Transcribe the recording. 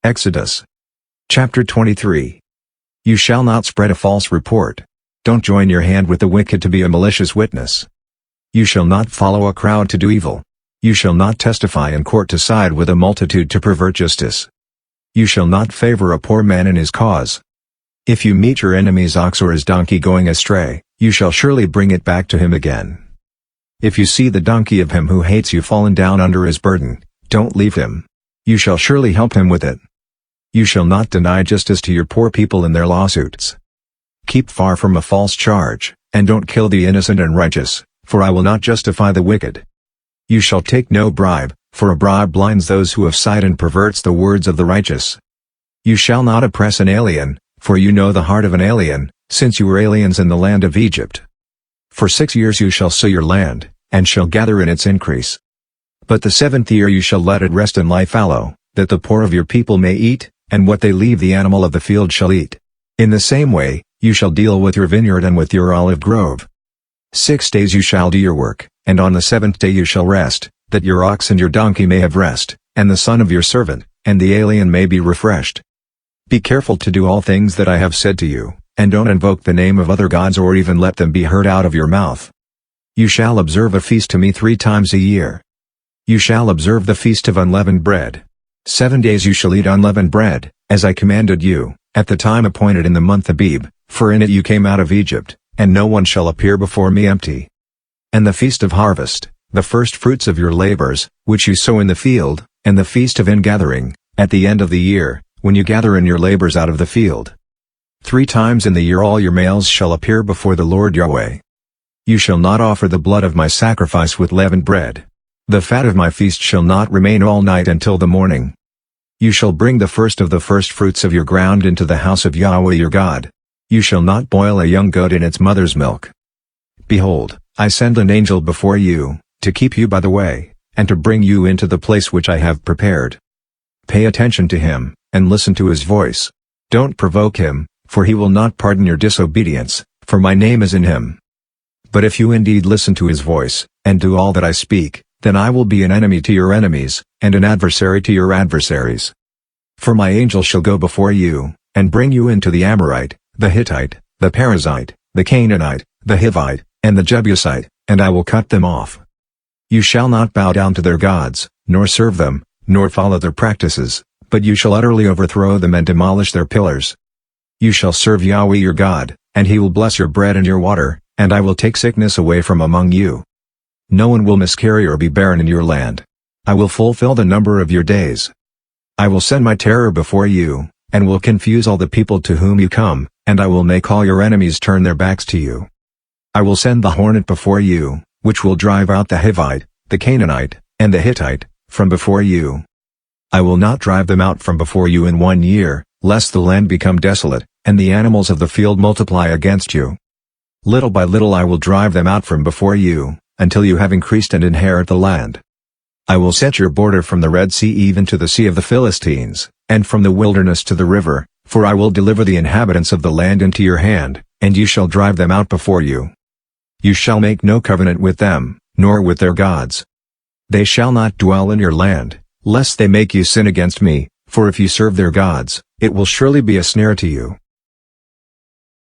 Exodus. Chapter 23. You shall not spread a false report. Don't join your hand with the wicked to be a malicious witness. You shall not follow a crowd to do evil. You shall not testify in court to side with a multitude to pervert justice. You shall not favor a poor man in his cause. If you meet your enemy's ox or his donkey going astray, you shall surely bring it back to him again. If you see the donkey of him who hates you fallen down under his burden, don't leave him. You shall surely help him with it. You shall not deny justice to your poor people in their lawsuits. Keep far from a false charge, and don't kill the innocent and righteous, for I will not justify the wicked. You shall take no bribe, for a bribe blinds those who have sight and perverts the words of the righteous. You shall not oppress an alien, for you know the heart of an alien, since you were aliens in the land of Egypt. For 6 years you shall sow your land, and shall gather in its increase. But the 7th year you shall let it rest and lie fallow, that the poor of your people may eat, and what they leave the animal of the field shall eat. In the same way, you shall deal with your vineyard and with your olive grove. 6 days you shall do your work, and on the 7th day you shall rest, that your ox and your donkey may have rest, and the son of your servant, and the alien may be refreshed. Be careful to do all things that I have said to you, and don't invoke the name of other gods or even let them be heard out of your mouth. You shall observe a feast to me 3 times a year. You shall observe the feast of unleavened bread. 7 days you shall eat unleavened bread, as I commanded you, at the time appointed in the month Abib, for in it you came out of Egypt, and no one shall appear before me empty. And the feast of harvest, the first fruits of your labors, which you sow in the field, and the feast of ingathering, at the end of the year, when you gather in your labors out of the field. 3 times in the year all your males shall appear before the Lord Yahweh. You shall not offer the blood of my sacrifice with leavened bread. The fat of my feast shall not remain all night until the morning. You shall bring the first of the firstfruits of your ground into the house of Yahweh your God. You shall not boil a young goat in its mother's milk. Behold, I send an angel before you, to keep you by the way, and to bring you into the place which I have prepared. Pay attention to him, and listen to his voice. Don't provoke him, for he will not pardon your disobedience, for my name is in him. But if you indeed listen to his voice, and do all that I speak, then I will be an enemy to your enemies, and an adversary to your adversaries. For my angel shall go before you, and bring you into the Amorite, the Hittite, the Perizzite, the Canaanite, the Hivite, and the Jebusite, and I will cut them off. You shall not bow down to their gods, nor serve them, nor follow their practices, but you shall utterly overthrow them and demolish their pillars. You shall serve Yahweh your God, and he will bless your bread and your water, and I will take sickness away from among you. No one will miscarry or be barren in your land. I will fulfill the number of your days. I will send my terror before you, and will confuse all the people to whom you come, and I will make all your enemies turn their backs to you. I will send the hornet before you, which will drive out the Hivite, the Canaanite, and the Hittite, from before you. I will not drive them out from before you in 1 year, lest the land become desolate, and the animals of the field multiply against you. Little by little I will drive them out from before you, until you have increased and inherit the land. I will set your border from the Red Sea even to the Sea of the Philistines, and from the wilderness to the river, for I will deliver the inhabitants of the land into your hand, and you shall drive them out before you. You shall make no covenant with them, nor with their gods. They shall not dwell in your land, lest they make you sin against me, for if you serve their gods, it will surely be a snare to you.